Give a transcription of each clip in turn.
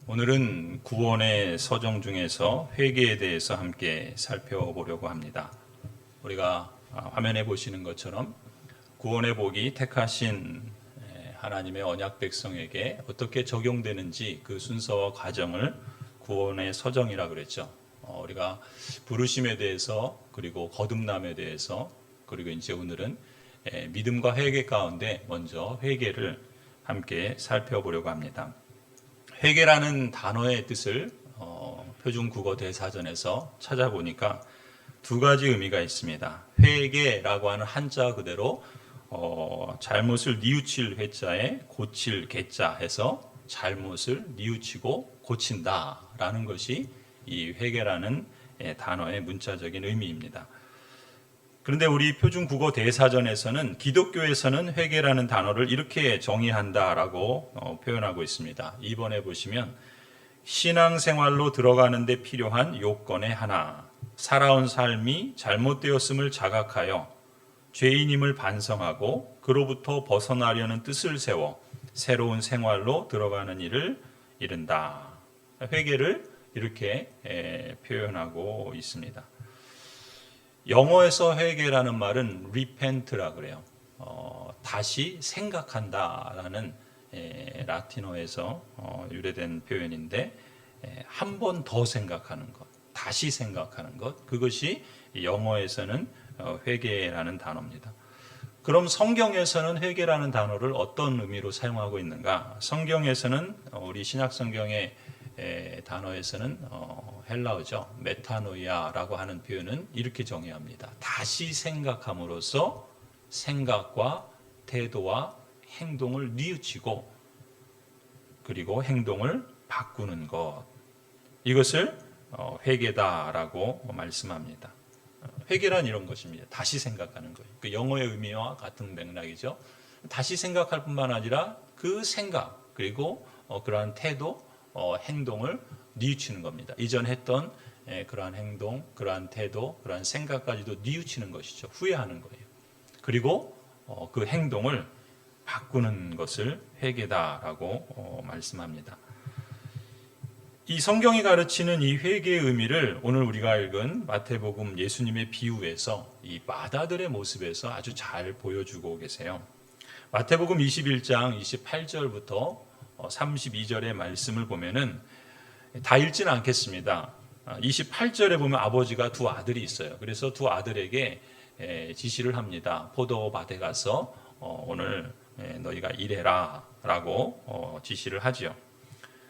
오늘은 구원의 서정 중에서 회개에 대해서 함께 살펴보려고 합니다. 우리가 화면에 보시는 것처럼 구원의 복이 택하신 하나님의 언약 백성에게 어떻게 적용되는지 그 순서와 과정을 구원의 서정이라 그랬죠. 우리가 부르심에 대해서 그리고 거듭남에 대해서 그리고 이제 오늘은 믿음과 회개 가운데 먼저 회개를 함께 살펴보려고 합니다. 회개라는 단어의 뜻을 표준 국어 대사전에서 찾아보니까 두 가지 의미가 있습니다. 회개라고 하는 한자 그대로 잘못을 뉘우칠 회자에 고칠 개자 해서 잘못을 뉘우치고 고친다라는 것이 이 회개라는 단어의 문자적인 의미입니다. 그런데 우리 표준 국어 대사전에서는 기독교에서는 회개라는 단어를 이렇게 정의한다라고 표현하고 있습니다. 2번에 보시면 신앙생활로 들어가는 데 필요한 요건의 하나, 살아온 삶이 잘못되었음을 자각하여 죄인임을 반성하고 그로부터 벗어나려는 뜻을 세워 새로운 생활로 들어가는 일을 이른다. 회개를 이렇게 표현하고 있습니다. 영어에서 회개라는 말은 repent라 그래요. 다시 생각한다라는 라틴어에서 유래된 표현인데 한 번 더 생각하는 것, 다시 생각하는 것, 그것이 영어에서는 회개라는 단어입니다. 그럼 성경에서는 회개라는 단어를 어떤 의미로 사용하고 있는가? 성경에서는 우리 신약 성경의 단어에서는 헬라어죠. 메타노이아라고 하는 표현은 이렇게 정의합니다. 다시 생각함으로써 생각과 태도와 행동을 뉘우치고 그리고 행동을 바꾸는 것. 이것을 회개다라고 말씀합니다. 회개란 이런 것입니다. 다시 생각하는 거예요. 그 영어의 의미와 같은 맥락이죠. 다시 생각할 뿐만 아니라 그 생각 그리고 그러한 태도, 행동을 뉘우치는 겁니다. 이전 했던 그러한 행동, 그러한 태도, 그러한 생각까지도 뉘우치는 것이죠. 후회하는 거예요. 그리고 그 행동을 바꾸는 것을 회개다라고 말씀합니다. 이 성경이 가르치는 이 회개의 의미를 오늘 우리가 읽은 마태복음 예수님의 비유에서 이 마다들의 모습에서 아주 잘 보여주고 계세요. 마태복음 21장 28절부터 32절의 말씀을 보면은 다 읽지는 않겠습니다. 28절에 보면 아버지가 두 아들이 있어요. 그래서 두 아들에게 지시를 합니다. 포도밭에 가서 오늘 너희가 일해라 라고 지시를 하지요.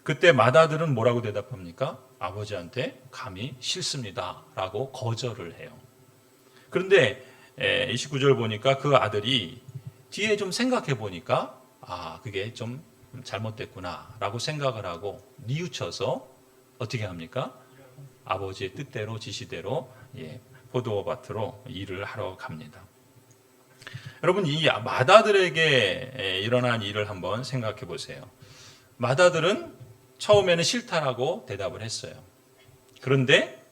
그때 맏아들은 뭐라고 대답합니까? 아버지한테 감히 싫습니다 라고 거절을 해요. 그런데 29절 보니까 그 아들이 뒤에 좀 생각해 보니까 그게 좀 잘못됐구나 라고 생각을 하고 뉘우쳐서 어떻게 합니까? 아버지의 뜻대로 지시대로 포도밭으로 일을 하러 갑니다. 여러분 이 맏아들에게 일어난 일을 한번 생각해 보세요. 맏아들은 처음에는 싫다라고 대답을 했어요. 그런데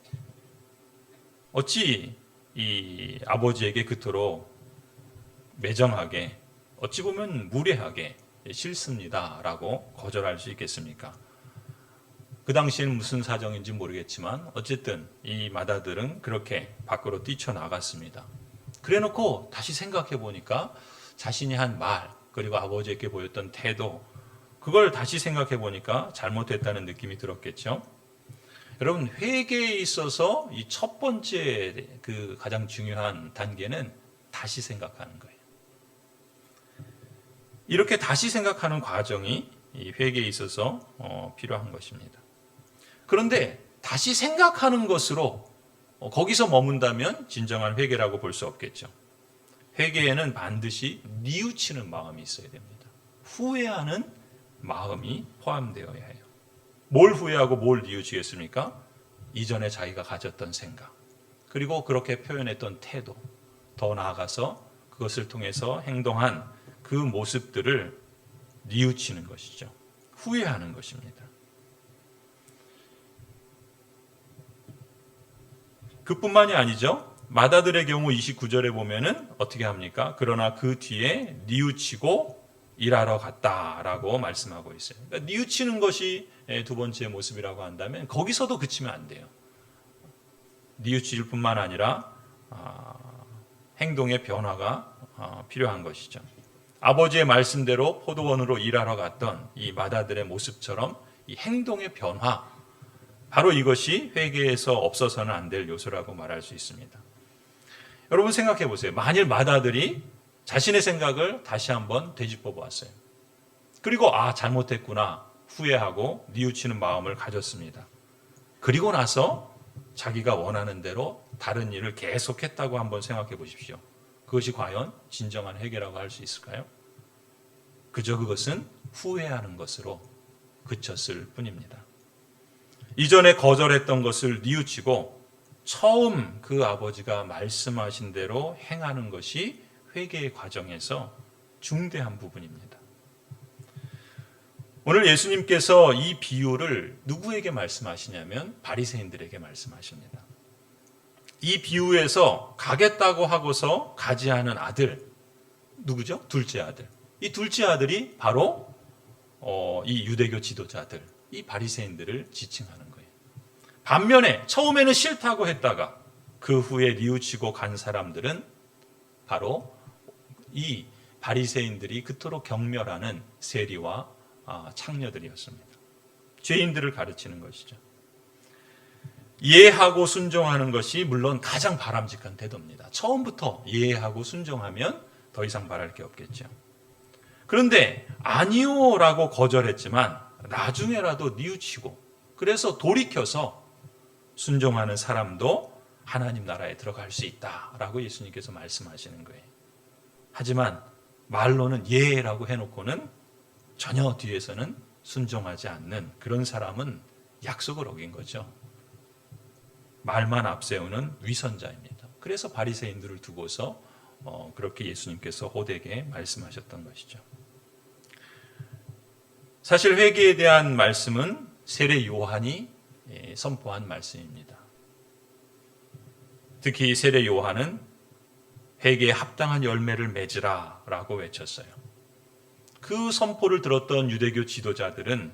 어찌 이 아버지에게 그토록 매정하게 어찌 보면 무례하게 싫습니다라고 거절할 수 있겠습니까? 그 당시에는 무슨 사정인지 모르겠지만 어쨌든 이 맏아들은 그렇게 밖으로 뛰쳐나갔습니다. 그래놓고 다시 생각해 보니까 자신이 한 말 그리고 아버지에게 보였던 태도 그걸 다시 생각해 보니까 잘못했다는 느낌이 들었겠죠. 여러분 회개에 있어서 이 첫 번째 그 가장 중요한 단계는 다시 생각하는 거예요. 이렇게 다시 생각하는 과정이 이 회개에 있어서 필요한 것입니다. 그런데 다시 생각하는 것으로 거기서 머문다면 진정한 회개라고 볼 수 없겠죠. 회개에는 반드시 뉘우치는 마음이 있어야 됩니다. 후회하는 마음이 포함되어야 해요. 뭘 후회하고 뭘 뉘우치겠습니까? 이전에 자기가 가졌던 생각, 그리고 그렇게 표현했던 태도, 더 나아가서 그것을 통해서 행동한 그 모습들을 뉘우치는 것이죠. 후회하는 것입니다. 그뿐만이 아니죠. 맏아들의 경우 29절에 보면은 어떻게 합니까? 그러나 그 뒤에 뉘우치고 일하러 갔다라고 말씀하고 있어요. 그러니까 뉘우치는 것이 두 번째 모습이라고 한다면 거기서도 그치면 안 돼요. 뉘우칠 뿐만 아니라 행동의 변화가 필요한 것이죠. 아버지의 말씀대로 포도원으로 일하러 갔던 이 마다들의 모습처럼 이 행동의 변화, 바로 이것이 회개에서 없어서는 안 될 요소라고 말할 수 있습니다. 여러분 생각해 보세요. 만일 마다들이 자신의 생각을 다시 한번 되짚어 보았어요. 그리고 잘못했구나 후회하고 뉘우치는 마음을 가졌습니다. 그리고 나서 자기가 원하는 대로 다른 일을 계속했다고 한번 생각해 보십시오. 그것이 과연 진정한 회개라고 할 수 있을까요? 그저 그것은 후회하는 것으로 그쳤을 뿐입니다. 이전에 거절했던 것을 뉘우치고 처음 그 아버지가 말씀하신 대로 행하는 것이 회개의 과정에서 중대한 부분입니다. 오늘 예수님께서 이 비유를 누구에게 말씀하시냐면 바리새인들에게 말씀하십니다. 이 비유에서 가겠다고 하고서 가지 않은 아들, 누구죠? 둘째 아들. 이 둘째 아들이 바로 이 유대교 지도자들, 이 바리새인들을 지칭하는 거예요. 반면에 처음에는 싫다고 했다가 그 후에 뉘우치고 간 사람들은 바로 이 바리새인들이 그토록 경멸하는 세리와 창녀들이었습니다. 죄인들을 가르치는 것이죠. 이해하고 순종하는 것이 물론 가장 바람직한 태도입니다. 처음부터 이해하고 순종하면 더 이상 바랄 게 없겠죠. 그런데 아니요라고 거절했지만 나중에라도 뉘우치고 그래서 돌이켜서 순종하는 사람도 하나님 나라에 들어갈 수 있다라고 예수님께서 말씀하시는 거예요. 하지만 말로는 예라고 해놓고는 전혀 뒤에서는 순종하지 않는 그런 사람은 약속을 어긴 거죠. 말만 앞세우는 위선자입니다. 그래서 바리새인들을 두고서 그렇게 예수님께서 호되게 말씀하셨던 것이죠. 사실 회개에 대한 말씀은 세례 요한이 선포한 말씀입니다. 특히 세례 요한은 회개에 합당한 열매를 맺으라 라고 외쳤어요. 그 선포를 들었던 유대교 지도자들은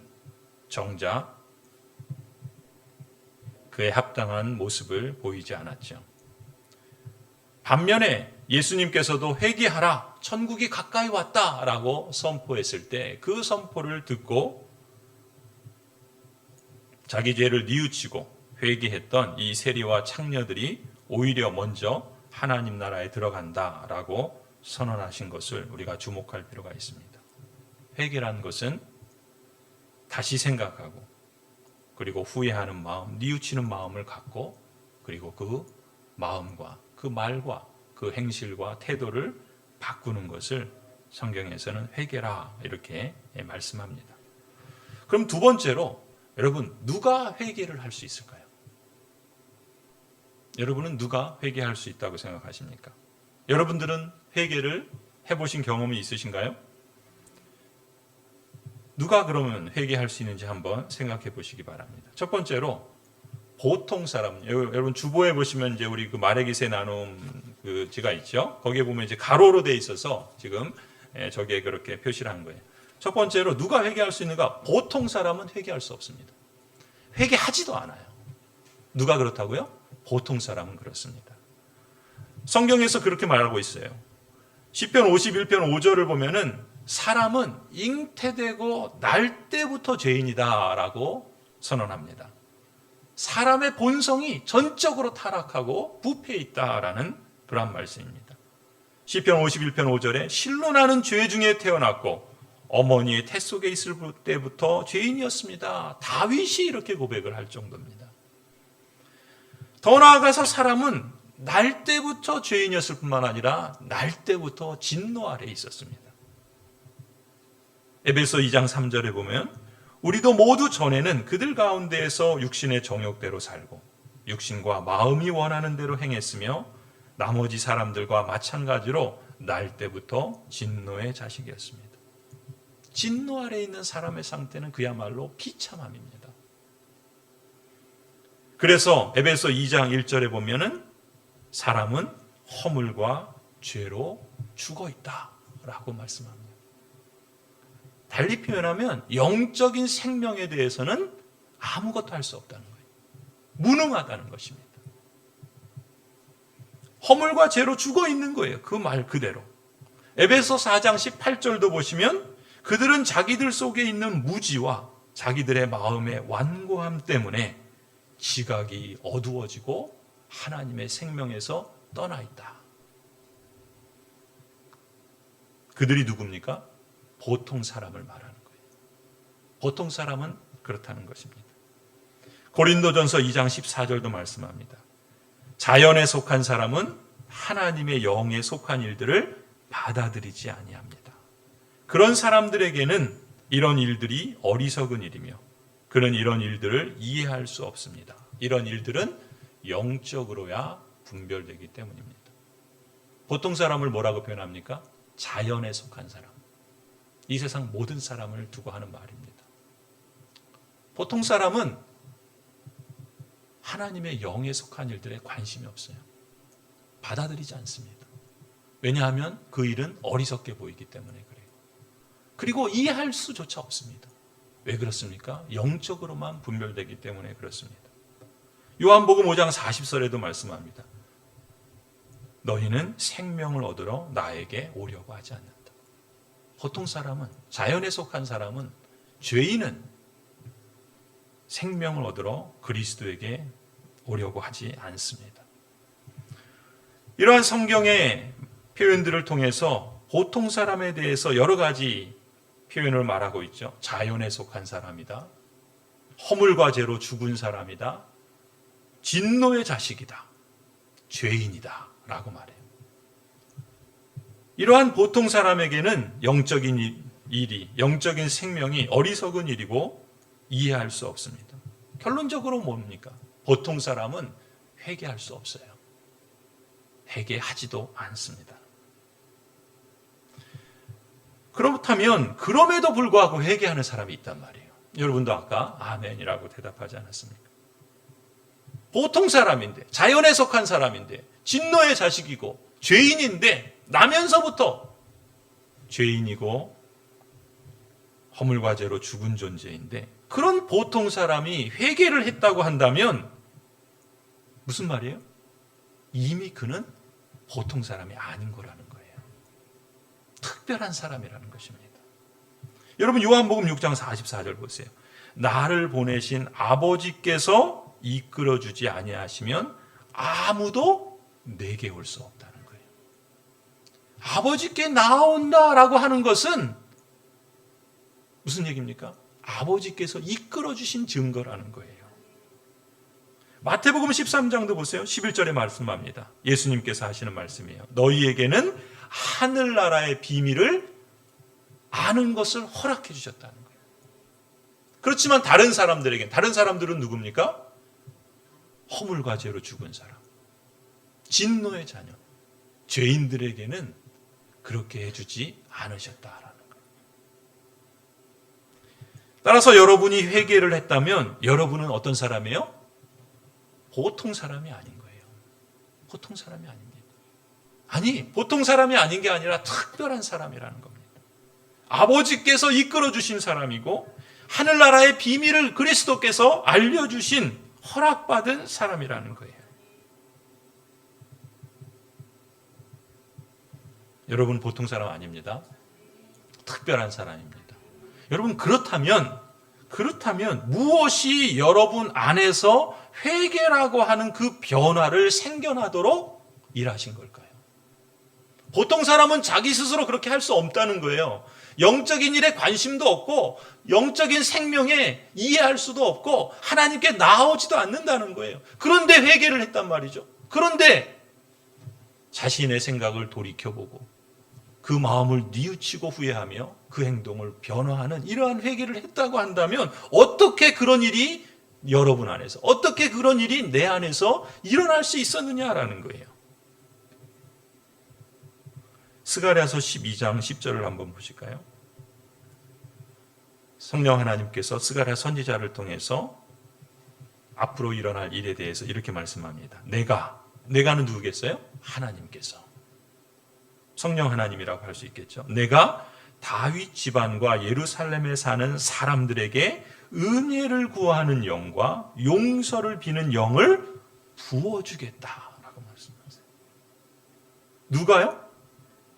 정작 그에 합당한 모습을 보이지 않았죠. 반면에 예수님께서도 회개하라, 천국이 가까이 왔다라고 선포했을 때 그 선포를 듣고 자기 죄를 뉘우치고 회개했던 이 세리와 창녀들이 오히려 먼저 하나님 나라에 들어간다라고 선언하신 것을 우리가 주목할 필요가 있습니다. 회개란 것은 다시 생각하고 그리고 후회하는 마음, 뉘우치는 마음을 갖고 그리고 그 마음과 그 말과 그 행실과 태도를 바꾸는 것을 성경에서는 회개라 이렇게 말씀합니다. 그럼 두 번째로 여러분 누가 회개를 할 수 있을까요? 여러분은 누가 회개할 수 있다고 생각하십니까? 여러분들은 회개를 해보신 경험이 있으신가요? 누가 그러면 회개할 수 있는지 한번 생각해 보시기 바랍니다. 첫 번째로 보통 사람, 여러분 주보에 보시면 이제 우리 그 말해기세 나눔 그 지가 있죠. 거기에 보면 이제 가로로 돼 있어서 지금 저기에 그렇게 표시를 한 거예요. 첫 번째로 누가 회개할 수 있는가? 보통 사람은 회개할 수 없습니다. 회개하지도 않아요. 누가 그렇다고요? 보통 사람은 그렇습니다. 성경에서 그렇게 말하고 있어요. 시편 51편 5절을 보면은 사람은 잉태되고 날 때부터 죄인이다라고 선언합니다. 사람의 본성이 전적으로 타락하고 부패해 있다라는 그런 말씀입니다. 시편 51편 5절에 실로 나는 죄 중에 태어났고 어머니의 태 속에 있을 때부터 죄인이었습니다. 다윗이 이렇게 고백을 할 정도입니다. 더 나아가서 사람은 날 때부터 죄인이었을 뿐만 아니라 날 때부터 진노 아래에 있었습니다. 에베소 2장 3절에 보면 우리도 모두 전에는 그들 가운데에서 육신의 정욕대로 살고 육신과 마음이 원하는 대로 행했으며 나머지 사람들과 마찬가지로 날 때부터 진노의 자식이었습니다. 진노 아래에 있는 사람의 상태는 그야말로 비참함입니다. 그래서 에베소 2장 1절에 보면은 사람은 허물과 죄로 죽어 있다라고 말씀합니다. 달리 표현하면 영적인 생명에 대해서는 아무것도 할 수 없다는 거예요. 무능하다는 것입니다. 허물과 죄로 죽어 있는 거예요. 그 말 그대로. 에베소 4장 18절도 보시면 그들은 자기들 속에 있는 무지와 자기들의 마음의 완고함 때문에 지각이 어두워지고 하나님의 생명에서 떠나 있다. 그들이 누굽니까? 보통 사람을 말하는 거예요. 보통 사람은 그렇다는 것입니다. 고린도전서 2장 14절도 말씀합니다. 자연에 속한 사람은 하나님의 영에 속한 일들을 받아들이지 아니합니다. 그런 사람들에게는 이런 일들이 어리석은 일이며 그는 이런 일들을 이해할 수 없습니다. 이런 일들은 영적으로야 분별되기 때문입니다. 보통 사람을 뭐라고 표현합니까? 자연에 속한 사람. 이 세상 모든 사람을 두고 하는 말입니다. 보통 사람은 하나님의 영에 속한 일들에 관심이 없어요. 받아들이지 않습니다. 왜냐하면 그 일은 어리석게 보이기 때문에 그래요. 그리고 이해할 수조차 없습니다. 왜 그렇습니까? 영적으로만 분별되기 때문에 그렇습니다. 요한복음 5장 40절에도 말씀합니다. 너희는 생명을 얻으러 나에게 오려고 하지 않는다. 보통 사람은, 자연에 속한 사람은, 죄인은 생명을 얻으러 그리스도에게 오려고 하지 않습니다. 이러한 성경의 표현들을 통해서 보통 사람에 대해서 여러 가지 표현을 말하고 있죠. 자연에 속한 사람이다. 허물과 죄로 죽은 사람이다. 진노의 자식이다. 죄인이다. 라고 말해요. 이러한 보통 사람에게는 영적인 일이, 영적인 생명이 어리석은 일이고 이해할 수 없습니다. 결론적으로 뭡니까? 보통 사람은 회개할 수 없어요. 회개하지도 않습니다. 그렇다면 그럼에도 불구하고 회개하는 사람이 있단 말이에요. 여러분도 아까 아멘이라고 대답하지 않았습니까? 보통 사람인데, 자연에 속한 사람인데, 진노의 자식이고 죄인인데 나면서부터 죄인이고 허물과 죄로 죽은 존재인데 그런 보통 사람이 회개를 했다고 한다면 무슨 말이에요? 이미 그는 보통 사람이 아닌 거라는 거예요. 특별한 사람이라는 것입니다. 여러분 요한복음 6장 44절 보세요. 나를 보내신 아버지께서 이끌어주지 아니하시면 아무도 내게 올 수 없다는 거예요. 아버지께 나온다라고 하는 것은 무슨 얘기입니까? 아버지께서 이끌어주신 증거라는 거예요. 마태복음 13장도 보세요. 11절에 말씀합니다. 예수님께서 하시는 말씀이에요. 너희에게는 하늘나라의 비밀을 아는 것을 허락해 주셨다는 거예요. 그렇지만 다른 사람들은 누굽니까? 허물과 죄로 죽은 사람, 진노의 자녀, 죄인들에게는 그렇게 해주지 않으셨다라는 거예요. 따라서 여러분이 회개를 했다면 여러분은 어떤 사람이에요? 보통 사람이 아닌 거예요. 보통 사람이 아닙니다. 아니, 보통 사람이 아닌 게 아니라 특별한 사람이라는 겁니다. 아버지께서 이끌어 주신 사람이고 하늘나라의 비밀을 그리스도께서 알려주신 허락받은 사람이라는 거예요. 여러분 보통 사람 아닙니다. 특별한 사람입니다. 여러분 그렇다면 무엇이 여러분 안에서 회개라고 하는 그 변화를 생겨나도록 일하신 걸까요? 보통 사람은 자기 스스로 그렇게 할 수 없다는 거예요. 영적인 일에 관심도 없고 영적인 생명에 이해할 수도 없고 하나님께 나오지도 않는다는 거예요. 그런데 회개를 했단 말이죠. 그런데 자신의 생각을 돌이켜보고 그 마음을 뉘우치고 후회하며 그 행동을 변화하는 이러한 회개를 했다고 한다면 어떻게 그런 일이 여러분 안에서, 어떻게 그런 일이 내 안에서 일어날 수 있었느냐라는 거예요. 스가랴서 12장 10절을 한번 보실까요? 성령 하나님께서 스가랴 선지자를 통해서 앞으로 일어날 일에 대해서 이렇게 말씀합니다. 내가는 누구겠어요? 하나님께서. 성령 하나님이라고 할 수 있겠죠. 내가 다윗 집안과 예루살렘에 사는 사람들에게 은혜를 구하는 영과 용서를 비는 영을 부어주겠다라고 말씀하세요. 누가요?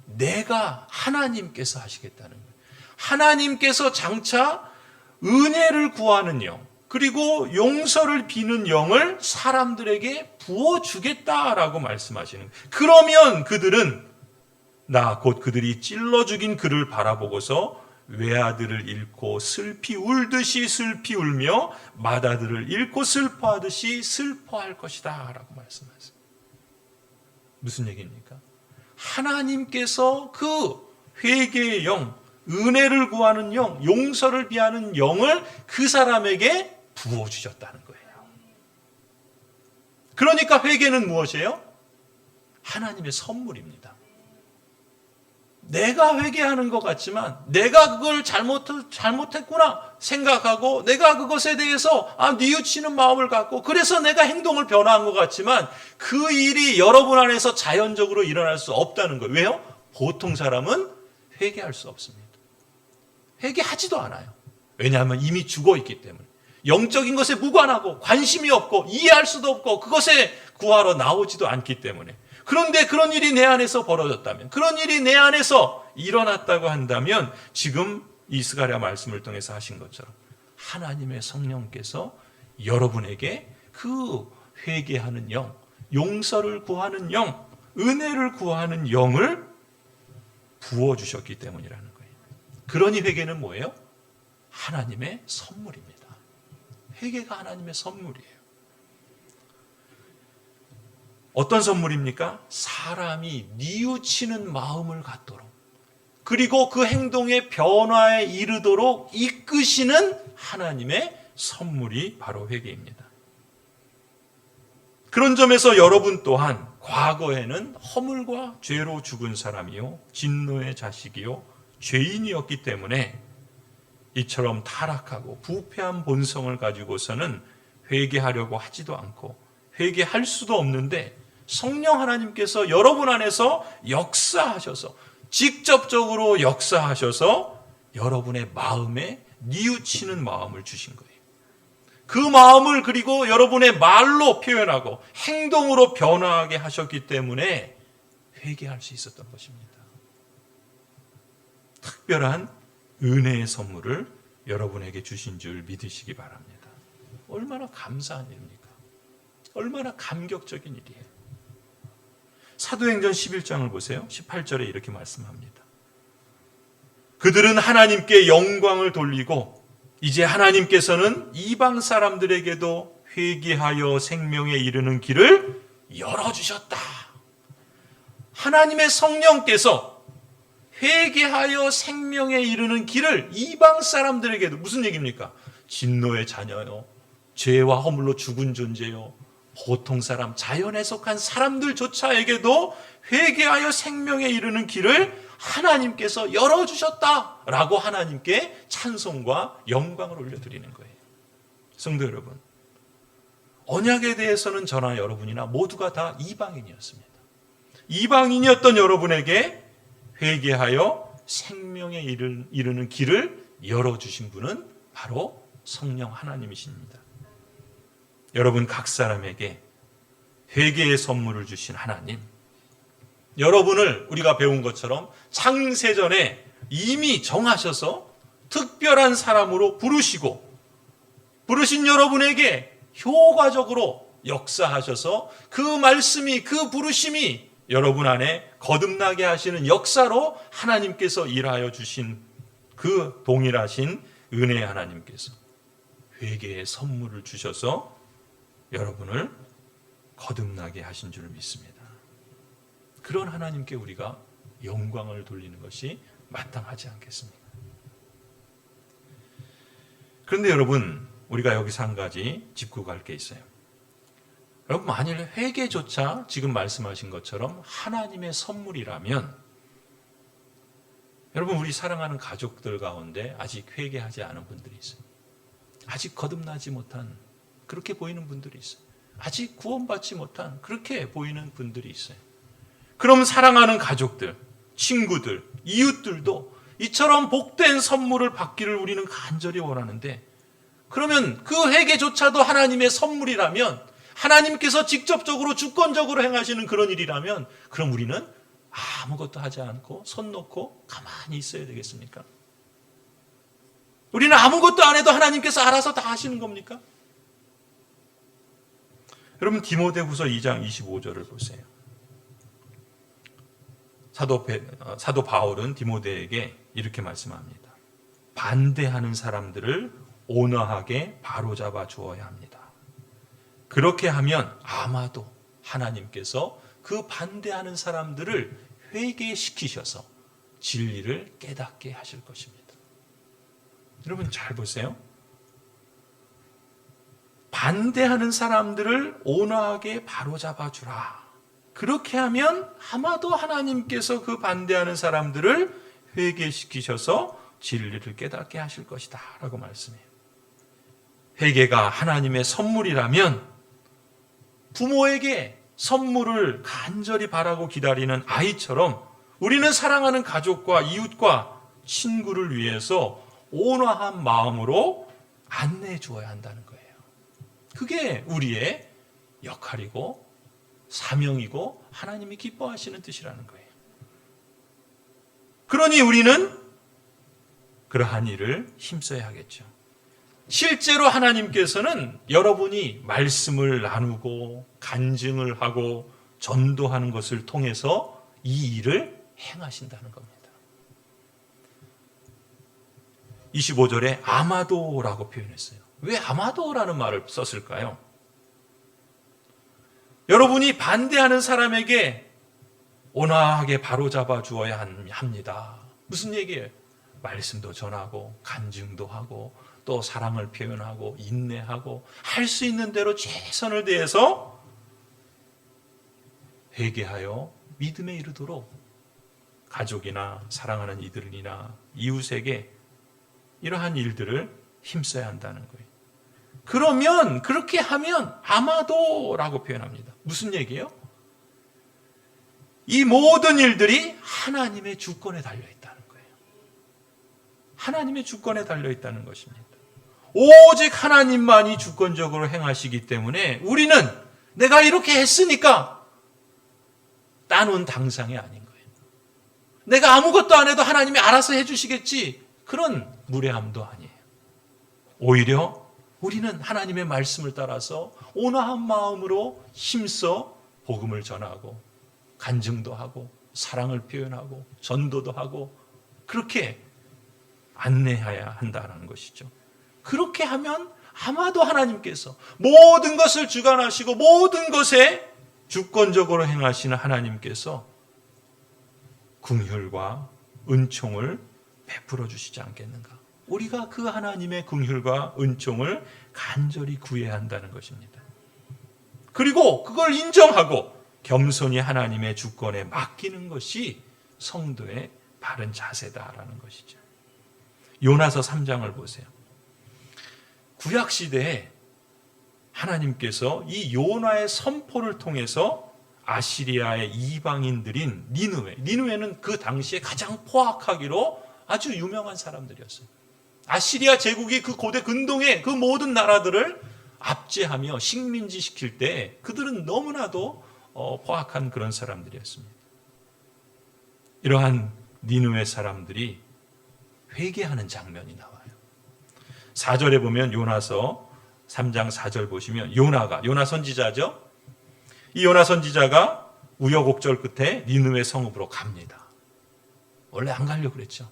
내가 하나님께서 하시겠다는 거예요. 하나님께서 장차 은혜를 구하는 영, 그리고 용서를 비는 영을 사람들에게 부어주겠다라고 말씀하시는 거예요. 그러면 그들은 나 곧 그들이 찔러 죽인 그를 바라보고서 외아들을 잃고 슬피 울듯이 슬피 울며 맏아들을 잃고 슬퍼하듯이 슬퍼할 것이다 라고 말씀하세요. 무슨 얘기입니까? 하나님께서 그 회개의 영, 은혜를 구하는 영, 용서를 비하는 영을 그 사람에게 부어주셨다는 거예요. 그러니까 회개는 무엇이에요? 하나님의 선물입니다. 내가 회개하는 것 같지만 내가 그걸 잘못했구나 생각하고 내가 그것에 대해서 뉘우치는 마음을 갖고 그래서 내가 행동을 변화한 것 같지만 그 일이 여러분 안에서 자연적으로 일어날 수 없다는 거예요. 왜요? 보통 사람은 회개할 수 없습니다. 회개하지도 않아요. 왜냐하면 이미 죽어 있기 때문에. 영적인 것에 무관하고 관심이 없고 이해할 수도 없고 그것에 구하러 나오지도 않기 때문에. 그런데 그런 일이 내 안에서 벌어졌다면, 그런 일이 내 안에서 일어났다고 한다면 지금 이스가랴 말씀을 통해서 하신 것처럼 하나님의 성령께서 여러분에게 그 회개하는 영, 용서를 구하는 영, 은혜를 구하는 영을 부어주셨기 때문이라는 거예요. 그러니 회개는 뭐예요? 하나님의 선물입니다. 회개가 하나님의 선물이에요. 어떤 선물입니까? 사람이 뉘우치는 마음을 갖도록 그리고 그 행동의 변화에 이르도록 이끄시는 하나님의 선물이 바로 회개입니다. 그런 점에서 여러분 또한 과거에는 허물과 죄로 죽은 사람이요 진노의 자식이요 죄인이었기 때문에 이처럼 타락하고 부패한 본성을 가지고서는 회개하려고 하지도 않고 회개할 수도 없는데 성령 하나님께서 여러분 안에서 역사하셔서 직접적으로 역사하셔서 여러분의 마음에 뉘우치는 마음을 주신 거예요. 그 마음을 그리고 여러분의 말로 표현하고 행동으로 변화하게 하셨기 때문에 회개할 수 있었던 것입니다. 특별한 은혜의 선물을 여러분에게 주신 줄 믿으시기 바랍니다. 얼마나 감사한 일입니까? 얼마나 감격적인 일이에요. 사도행전 11장을 보세요. 18절에 이렇게 말씀합니다. 그들은 하나님께 영광을 돌리고 이제 하나님께서는 이방 사람들에게도 회개하여 생명에 이르는 길을 열어주셨다. 하나님의 성령께서 회개하여 생명에 이르는 길을 이방 사람들에게도 무슨 얘기입니까? 진노의 자녀요. 죄와 허물로 죽은 존재요. 보통 사람, 자연에 속한 사람들조차에게도 회개하여 생명에 이르는 길을 하나님께서 열어주셨다라고 하나님께 찬송과 영광을 올려드리는 거예요. 성도 여러분, 언약에 대해서는 저나 여러분이나 모두가 다 이방인이었습니다. 이방인이었던 여러분에게 회개하여 생명에 이르는 길을 열어주신 분은 바로 성령 하나님이십니다. 여러분 각 사람에게 회개의 선물을 주신 하나님, 여러분을 우리가 배운 것처럼 창세전에 이미 정하셔서 특별한 사람으로 부르신 여러분에게 효과적으로 역사하셔서 그 말씀이, 그 부르심이 여러분 안에 거듭나게 하시는 역사로 하나님께서 일하여 주신 그 동일하신 은혜의 하나님께서 회개의 선물을 주셔서 여러분을 거듭나게 하신 줄 믿습니다. 그런 하나님께 우리가 영광을 돌리는 것이 마땅하지 않겠습니까? 그런데 여러분, 우리가 여기서 한 가지 짚고 갈 게 있어요. 여러분, 만일 회개조차 지금 말씀하신 것처럼 하나님의 선물이라면 여러분, 우리 사랑하는 가족들 가운데 아직 회개하지 않은 분들이 있어요. 아직 거듭나지 못한 그렇게 보이는 분들이 있어요. 아직 구원받지 못한 그렇게 보이는 분들이 있어요. 그럼 사랑하는 가족들, 친구들, 이웃들도 이처럼 복된 선물을 받기를 우리는 간절히 원하는데, 그러면 그 회개조차도 하나님의 선물이라면, 하나님께서 직접적으로 주권적으로 행하시는 그런 일이라면, 그럼 우리는 아무것도 하지 않고 손 놓고 가만히 있어야 되겠습니까? 우리는 아무것도 안 해도 하나님께서 알아서 다 하시는 겁니까? 여러분, 디모데후서 2장 25절을 보세요. 사도 바울은 디모데에게 이렇게 말씀합니다. 반대하는 사람들을 온화하게 바로잡아 주어야 합니다. 그렇게 하면 아마도 하나님께서 그 반대하는 사람들을 회개시키셔서 진리를 깨닫게 하실 것입니다. 여러분 잘 보세요. 반대하는 사람들을 온화하게 바로잡아 주라. 그렇게 하면 아마도 하나님께서 그 반대하는 사람들을 회개시키셔서 진리를 깨닫게 하실 것이다 라고 말씀해요. 회개가 하나님의 선물이라면 부모에게 선물을 간절히 바라고 기다리는 아이처럼 우리는 사랑하는 가족과 이웃과 친구를 위해서 온화한 마음으로 안내해 주어야 한다는 거예요. 그게 우리의 역할이고 사명이고 하나님이 기뻐하시는 뜻이라는 거예요. 그러니 우리는 그러한 일을 힘써야 하겠죠. 실제로 하나님께서는 여러분이 말씀을 나누고 간증을 하고 전도하는 것을 통해서 이 일을 행하신다는 겁니다. 25절에 아마도라고 표현했어요. 왜 아마도라는 말을 썼을까요? 여러분이 반대하는 사람에게 온화하게 바로잡아 주어야 합니다. 무슨 얘기예요? 말씀도 전하고 간증도 하고 또 사랑을 표현하고 인내하고 할 수 있는 대로 최선을 다해서 회개하여 믿음에 이르도록 가족이나 사랑하는 이들이나 이웃에게 이러한 일들을 힘써야 한다는 거예요. 그러면 그렇게 하면 아마도라고 표현합니다. 무슨 얘기예요? 이 모든 일들이 하나님의 주권에 달려있다는 거예요. 하나님의 주권에 달려있다는 것입니다. 오직 하나님만이 주권적으로 행하시기 때문에 우리는 내가 이렇게 했으니까 따놓은 당상이 아닌 거예요. 내가 아무것도 안 해도 하나님이 알아서 해주시겠지, 그런 무례함도 아니에요. 오히려 우리는 하나님의 말씀을 따라서 온화한 마음으로 힘써 복음을 전하고 간증도 하고 사랑을 표현하고 전도도 하고 그렇게 안내해야 한다는 것이죠. 그렇게 하면 아마도 하나님께서 모든 것을 주관하시고 모든 것에 주권적으로 행하시는 하나님께서 긍휼과 은총을 베풀어 주시지 않겠는가? 우리가 그 하나님의 긍휼과 은총을 간절히 구해야 한다는 것입니다. 그리고 그걸 인정하고 겸손히 하나님의 주권에 맡기는 것이 성도의 바른 자세다라는 것이죠. 요나서 3장을 보세요. 구약시대에 하나님께서 이 요나의 선포를 통해서 아시리아의 이방인들인 니느웨는 그 당시에 가장 포악하기로 아주 유명한 사람들이었어요. 아시리아 제국이 그 고대 근동의 그 모든 나라들을 압제하며 식민지시킬 때 그들은 너무나도 포악한 그런 사람들이었습니다. 이러한 니느웨 사람들이 회개하는 장면이 나와요. 4절에 보면 요나서 3장 4절 보시면 요나 선지자죠. 이 요나 선지자가 우여곡절 끝에 니느웨 성읍으로 갑니다. 원래 안 가려고 그랬죠.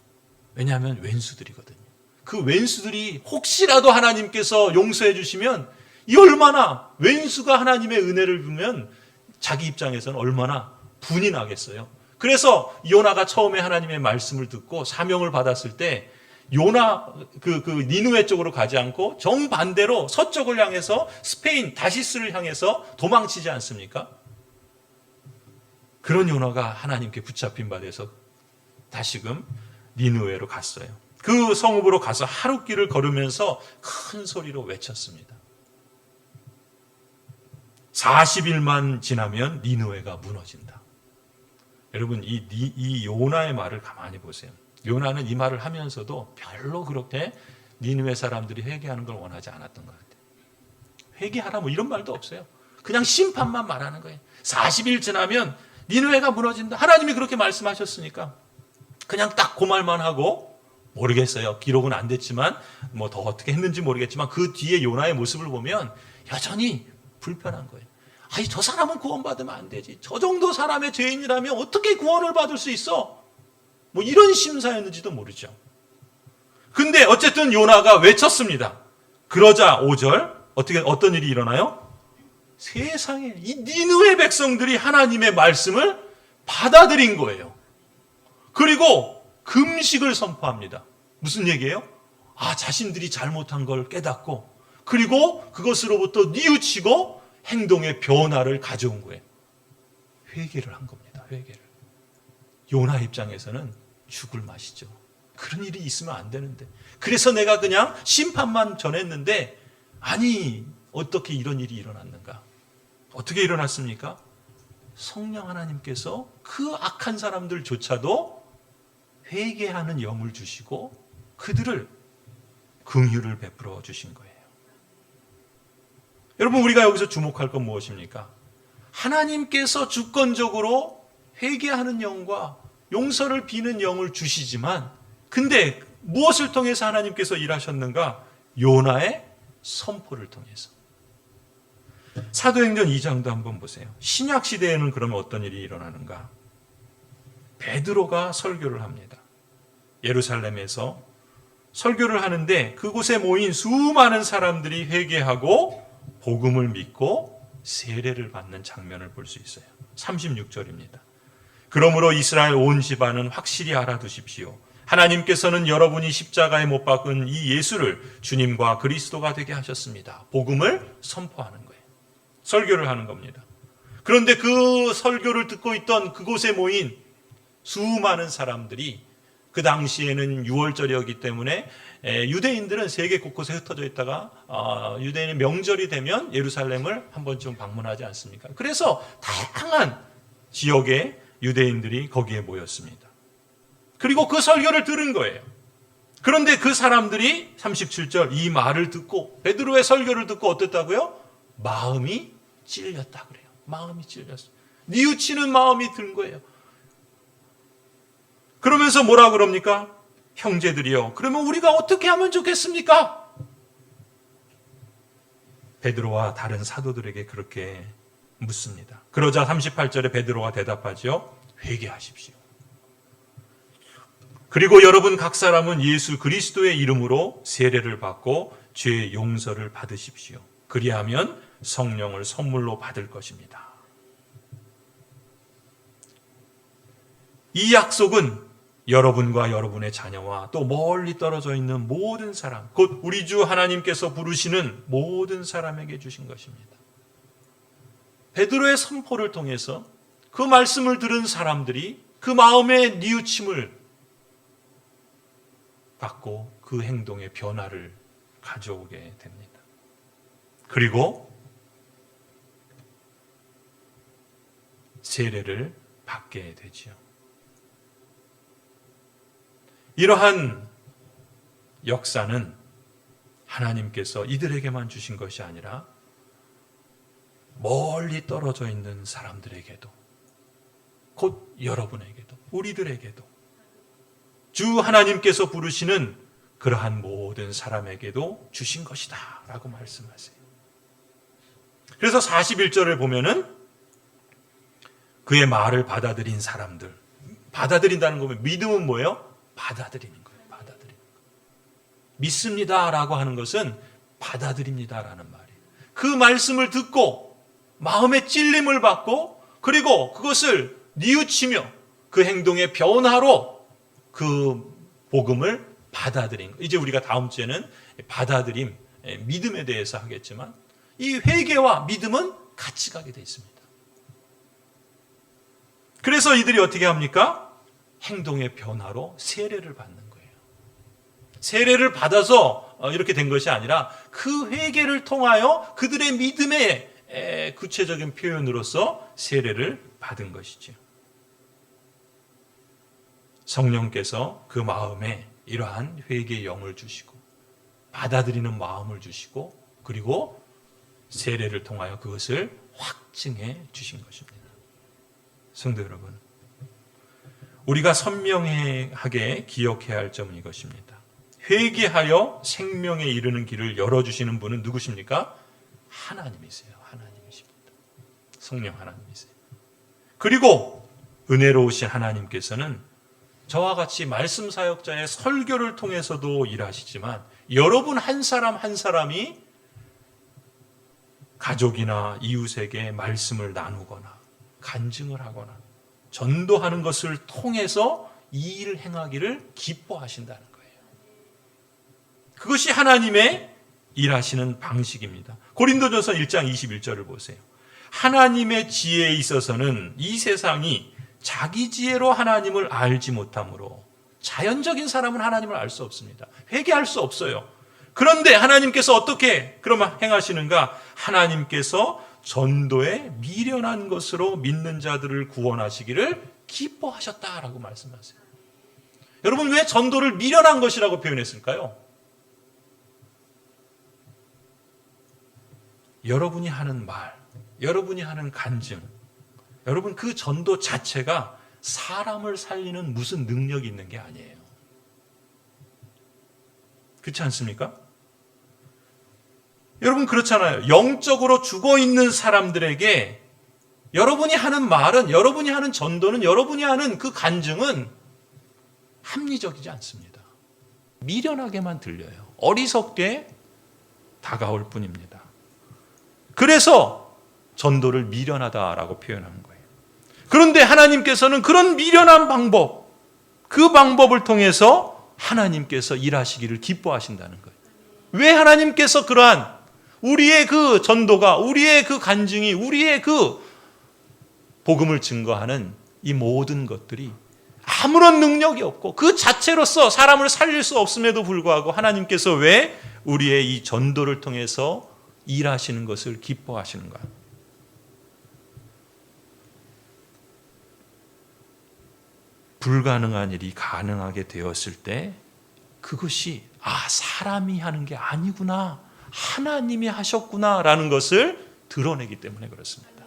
왜냐하면 왼수들이거든요. 그 왼수들이 혹시라도 하나님께서 용서해 주시면 이 얼마나 왼수가 하나님의 은혜를 주면 자기 입장에서는 얼마나 분이 나겠어요. 그래서 요나가 처음에 하나님의 말씀을 듣고 사명을 받았을 때 요나 그 니느웨 쪽으로 가지 않고 정반대로 서쪽을 향해서 스페인 다시스를 향해서 도망치지 않습니까? 그런 요나가 하나님께 붙잡힌 바 돼서 다시금 니느웨로 갔어요. 그 성읍으로 가서 하룻길을 걸으면서 큰 소리로 외쳤습니다. 40일만 지나면 니느웨가 무너진다. 여러분 이 요나의 말을 가만히 보세요. 요나는 이 말을 하면서도 별로 그렇게 니느웨 사람들이 회개하는 걸 원하지 않았던 것 같아요. 회개하라 뭐 이런 말도 없어요. 그냥 심판만 말하는 거예요. 40일 지나면 니느웨가 무너진다. 하나님이 그렇게 말씀하셨으니까 그냥 딱 그 말만 하고, 모르겠어요. 기록은 안 됐지만 뭐 더 어떻게 했는지 모르겠지만 그 뒤에 요나의 모습을 보면 여전히 불편한 거예요. 아니, 저 사람은 구원받으면 안 되지. 저 정도 사람의 죄인이라면 어떻게 구원을 받을 수 있어? 뭐 이런 심사였는지도 모르죠. 근데 어쨌든 요나가 외쳤습니다. 그러자 5절 어떤 일이 일어나요? 세상에 이 니느웨 백성들이 하나님의 말씀을 받아들인 거예요. 그리고 금식을 선포합니다. 무슨 얘기예요? 자신들이 잘못한 걸 깨닫고, 그리고 그것으로부터 뉘우치고 행동의 변화를 가져온 거예요. 회개를 한 겁니다. 회개를. 요나 입장에서는 죽을 맛이죠. 그런 일이 있으면 안 되는데. 그래서 내가 그냥 심판만 전했는데, 아니, 어떻게 이런 일이 일어났는가? 어떻게 일어났습니까? 성령 하나님께서 그 악한 사람들조차도 회개하는 영을 주시고 그들을 긍휼을 베풀어 주신 거예요. 여러분, 우리가 여기서 주목할 건 무엇입니까? 하나님께서 주권적으로 회개하는 영과 용서를 비는 영을 주시지만, 근데 무엇을 통해서 하나님께서 일하셨는가? 요나의 선포를 통해서. 사도행전 2장도 한번 보세요. 신약 시대에는 그러면 어떤 일이 일어나는가? 베드로가 설교를 합니다. 예루살렘에서 설교를 하는데 그곳에 모인 수많은 사람들이 회개하고 복음을 믿고 세례를 받는 장면을 볼 수 있어요. 36절입니다. 그러므로 이스라엘 온 집안은 확실히 알아두십시오. 하나님께서는 여러분이 십자가에 못 박은 이 예수를 주님과 그리스도가 되게 하셨습니다. 복음을 선포하는 거예요. 설교를 하는 겁니다. 그런데 그 설교를 듣고 있던 그곳에 모인 수많은 사람들이, 그 당시에는 6월절이었기 때문에 유대인들은 세계 곳곳에 흩어져 있다가 유대인의 명절이 되면 예루살렘을 한 번쯤 방문하지 않습니까? 그래서 다양한 지역의 유대인들이 거기에 모였습니다. 그리고 그 설교를 들은 거예요. 그런데 그 사람들이 37절 이 말을 듣고, 베드로의 설교를 듣고 어땠다고요? 마음이 찔렸다 그래요. 마음이 찔렸어요. 뉘우치는 마음이 든 거예요. 그러면서 뭐라 그럽니까? 형제들이요, 그러면 우리가 어떻게 하면 좋겠습니까? 베드로와 다른 사도들에게 그렇게 묻습니다. 그러자 38절에 베드로가 대답하죠. 회개하십시오. 그리고 여러분 각 사람은 예수 그리스도의 이름으로 세례를 받고 죄의 용서를 받으십시오. 그리하면 성령을 선물로 받을 것입니다. 이 약속은 여러분과 여러분의 자녀와 또 멀리 떨어져 있는 모든 사람, 곧 우리 주 하나님께서 부르시는 모든 사람에게 주신 것입니다. 베드로의 선포를 통해서 그 말씀을 들은 사람들이 그 마음의 뉘우침을 받고 그 행동의 변화를 가져오게 됩니다. 그리고 세례를 받게 되지요. 이러한 역사는 하나님께서 이들에게만 주신 것이 아니라 멀리 떨어져 있는 사람들에게도, 곧 여러분에게도, 우리들에게도, 주 하나님께서 부르시는 그러한 모든 사람에게도 주신 것이다 라고 말씀하세요. 그래서 41절을 보면은 그의 말을 받아들인 사람들, 받아들인다는 거면 믿음은 뭐예요? 받아들이는 거예요. 받아들이는 거예요. 믿습니다라고 하는 것은 받아들입니다라는 말이에요. 그 말씀을 듣고 마음의 찔림을 받고, 그리고 그것을 뉘우치며 그 행동의 변화로 그 복음을 받아들인 거예요. 이제 우리가 다음 주에는 받아들임, 믿음에 대해서 하겠지만 이 회개와 믿음은 같이 가게 되어 있습니다. 그래서 이들이 어떻게 합니까? 행동의 변화로 세례를 받는 거예요. 세례를 받아서 이렇게 된 것이 아니라 그 회개를 통하여 그들의 믿음의 구체적인 표현으로서 세례를 받은 것이죠. 성령께서 그 마음에 이러한 회개의 영을 주시고 받아들이는 마음을 주시고 그리고 세례를 통하여 그것을 확증해 주신 것입니다. 성도 여러분, 우리가 선명하게 기억해야 할 점은 이것입니다. 회개하여 생명에 이르는 길을 열어주시는 분은 누구십니까? 하나님이세요. 하나님이십니다. 성령 하나님이세요. 그리고 은혜로우신 하나님께서는 저와 같이 말씀 사역자의 설교를 통해서도 일하시지만 여러분 한 사람 한 사람이 가족이나 이웃에게 말씀을 나누거나 간증을 하거나 전도하는 것을 통해서 이 일을 행하기를 기뻐하신다는 거예요. 그것이 하나님의 일하시는 방식입니다. 고린도전서 1장 21절을 보세요. 하나님의 지혜에 있어서는 이 세상이 자기 지혜로 하나님을 알지 못하므로 자연적인 사람은 하나님을 알 수 없습니다. 회개할 수 없어요. 그런데 하나님께서 어떻게 그러면 행하시는가? 하나님께서 전도에 미련한 것으로 믿는 자들을 구원하시기를 기뻐하셨다라고 말씀하세요. 여러분, 왜 전도를 미련한 것이라고 표현했을까요? 여러분이 하는 말, 여러분이 하는 간증, 여러분 그 전도 자체가 사람을 살리는 무슨 능력이 있는 게 아니에요. 그렇지 않습니까? 여러분 그렇잖아요. 영적으로 죽어있는 사람들에게 여러분이 하는 말은, 여러분이 하는 전도는, 여러분이 하는 그 간증은 합리적이지 않습니다. 미련하게만 들려요. 어리석게 다가올 뿐입니다. 그래서 전도를 미련하다라고 표현하는 거예요. 그런데 하나님께서는 그런 미련한 방법, 그 방법을 통해서 하나님께서 일하시기를 기뻐하신다는 거예요. 왜 하나님께서 그러한 우리의 그 전도가, 우리의 그 간증이, 우리의 그 복음을 증거하는 이 모든 것들이 아무런 능력이 없고 그 자체로서 사람을 살릴 수 없음에도 불구하고 하나님께서 왜 우리의 이 전도를 통해서 일하시는 것을 기뻐하시는가? 불가능한 일이 가능하게 되었을 때 그것이 사람이 하는 게 아니구나, 하나님이 하셨구나라는 것을 드러내기 때문에 그렇습니다.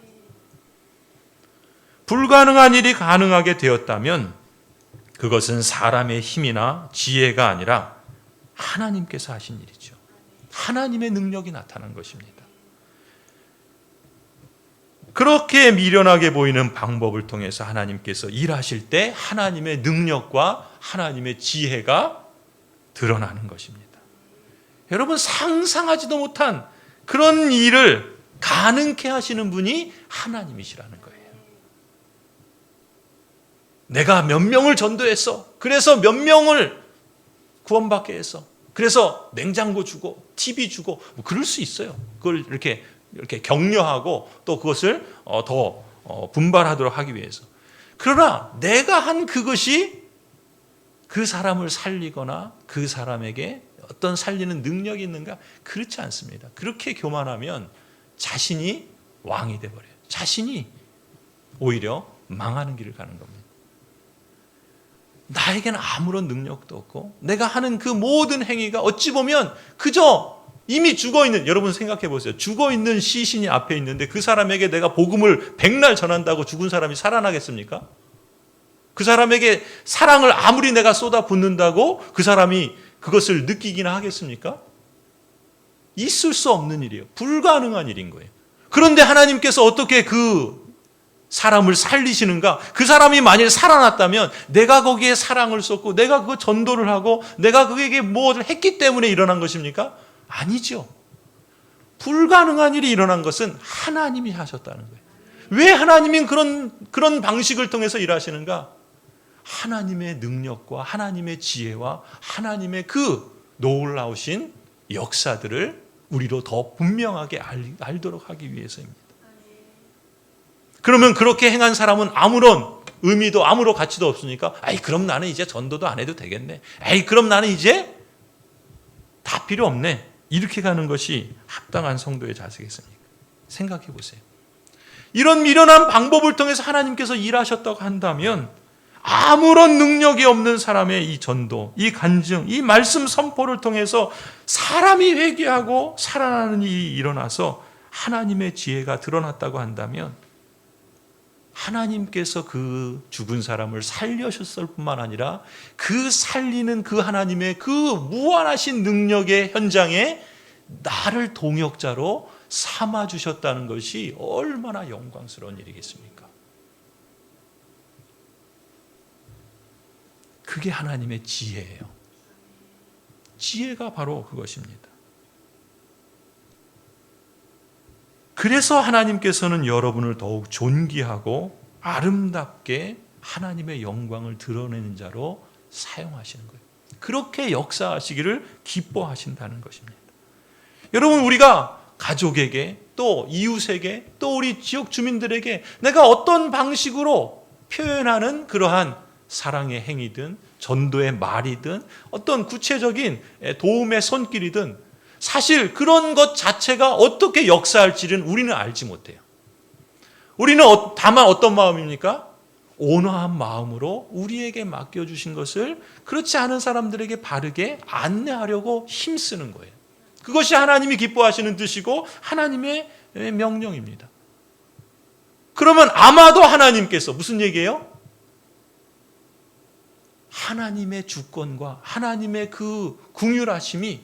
불가능한 일이 가능하게 되었다면 그것은 사람의 힘이나 지혜가 아니라 하나님께서 하신 일이죠. 하나님의 능력이 나타난 것입니다. 그렇게 미련하게 보이는 방법을 통해서 하나님께서 일하실 때 하나님의 능력과 하나님의 지혜가 드러나는 것입니다. 여러분, 상상하지도 못한 그런 일을 가능케 하시는 분이 하나님이시라는 거예요. 내가 몇 명을 전도했어. 그래서 몇 명을 구원받게 했어. 그래서 냉장고 주고 TV 주고 뭐 그럴 수 있어요. 그걸 이렇게 격려하고 또 그것을 더 분발하도록 하기 위해서. 그러나 내가 한 그것이 그 사람을 살리거나 그 사람에게 어떤 살리는 능력이 있는가? 그렇지 않습니다. 그렇게 교만하면 자신이 왕이 돼버려요. 자신이 오히려 망하는 길을 가는 겁니다. 나에게는 아무런 능력도 없고 내가 하는 그 모든 행위가 어찌 보면 그저 이미 죽어있는, 여러분 생각해 보세요. 죽어있는 시신이 앞에 있는데 그 사람에게 내가 복음을 백날 전한다고 죽은 사람이 살아나겠습니까? 그 사람에게 사랑을 아무리 내가 쏟아붓는다고 그 사람이 그것을 느끼기나 하겠습니까? 있을 수 없는 일이에요. 불가능한 일인 거예요. 그런데 하나님께서 어떻게 그 사람을 살리시는가? 그 사람이 만일 살아났다면 내가 거기에 사랑을 쏟고 내가 그 전도를 하고 내가 그에게 무엇을 했기 때문에 일어난 것입니까? 아니죠. 불가능한 일이 일어난 것은 하나님이 하셨다는 거예요. 왜 하나님이 그런 방식을 통해서 일하시는가? 하나님의 능력과 하나님의 지혜와 하나님의 그 놀라우신 역사들을 우리로 더 분명하게 알도록 하기 위해서입니다. 그러면 그렇게 행한 사람은 아무런 의미도 아무런 가치도 없으니까 그럼 나는 이제 전도도 안 해도 되겠네. 그럼 나는 이제 다 필요 없네. 이렇게 가는 것이 합당한 성도의 자세겠습니까? 생각해 보세요. 이런 미련한 방법을 통해서 하나님께서 일하셨다고 한다면 아무런 능력이 없는 사람의 이 전도, 이 간증, 이 말씀 선포를 통해서 사람이 회개하고 살아나는 일이 일어나서 하나님의 지혜가 드러났다고 한다면 하나님께서 그 죽은 사람을 살려셨을 뿐만 아니라 그 살리는 그 하나님의 그 무한하신 능력의 현장에 나를 동역자로 삼아주셨다는 것이 얼마나 영광스러운 일이겠습니까? 그게 하나님의 지혜예요. 지혜가 바로 그것입니다. 그래서 하나님께서는 여러분을 더욱 존귀하고 아름답게 하나님의 영광을 드러내는 자로 사용하시는 거예요. 그렇게 역사하시기를 기뻐하신다는 것입니다. 여러분, 우리가 가족에게 또 이웃에게 또 우리 지역 주민들에게 내가 어떤 방식으로 표현하는 그러한 사랑의 행위든 전도의 말이든 어떤 구체적인 도움의 손길이든 사실 그런 것 자체가 어떻게 역사할지는 우리는 알지 못해요. 우리는 다만 어떤 마음입니까? 온화한 마음으로 우리에게 맡겨주신 것을 그렇지 않은 사람들에게 바르게 안내하려고 힘쓰는 거예요. 그것이 하나님이 기뻐하시는 뜻이고 하나님의 명령입니다. 그러면 아마도 하나님께서 무슨 얘기예요? 하나님의 주권과 하나님의 그 긍휼하심이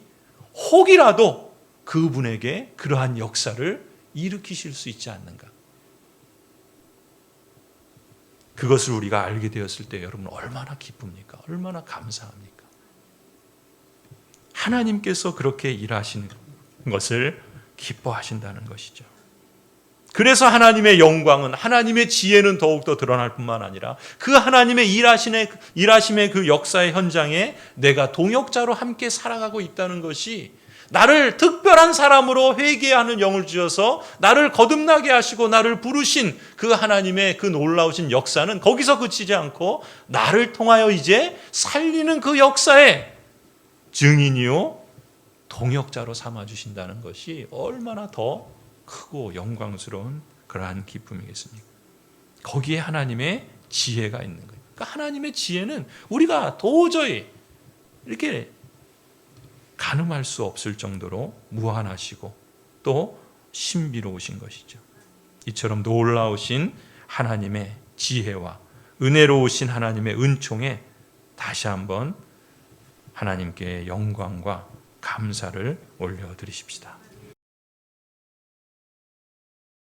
혹이라도 그분에게 그러한 역사를 일으키실 수 있지 않는가. 그것을 우리가 알게 되었을 때 여러분 얼마나 기쁩니까? 얼마나 감사합니까? 하나님께서 그렇게 일하시는 것을 기뻐하신다는 것이죠. 그래서 하나님의 영광은, 하나님의 지혜는 더욱더 드러날 뿐만 아니라 그 하나님의 일하심의 그 역사의 현장에 내가 동역자로 함께 살아가고 있다는 것이 나를 특별한 사람으로 회개하는 영을 주셔서 나를 거듭나게 하시고 나를 부르신 그 하나님의 그 놀라우신 역사는 거기서 그치지 않고 나를 통하여 이제 살리는 그 역사의 증인이요 동역자로 삼아주신다는 것이 얼마나 더 크고 영광스러운 그러한 기쁨이겠습니까? 거기에 하나님의 지혜가 있는 거예요. 그러니까 하나님의 지혜는 우리가 도저히 이렇게 가늠할 수 없을 정도로 무한하시고 또 신비로우신 것이죠. 이처럼 놀라우신 하나님의 지혜와 은혜로우신 하나님의 은총에 다시 한번 하나님께 영광과 감사를 올려드리십시다.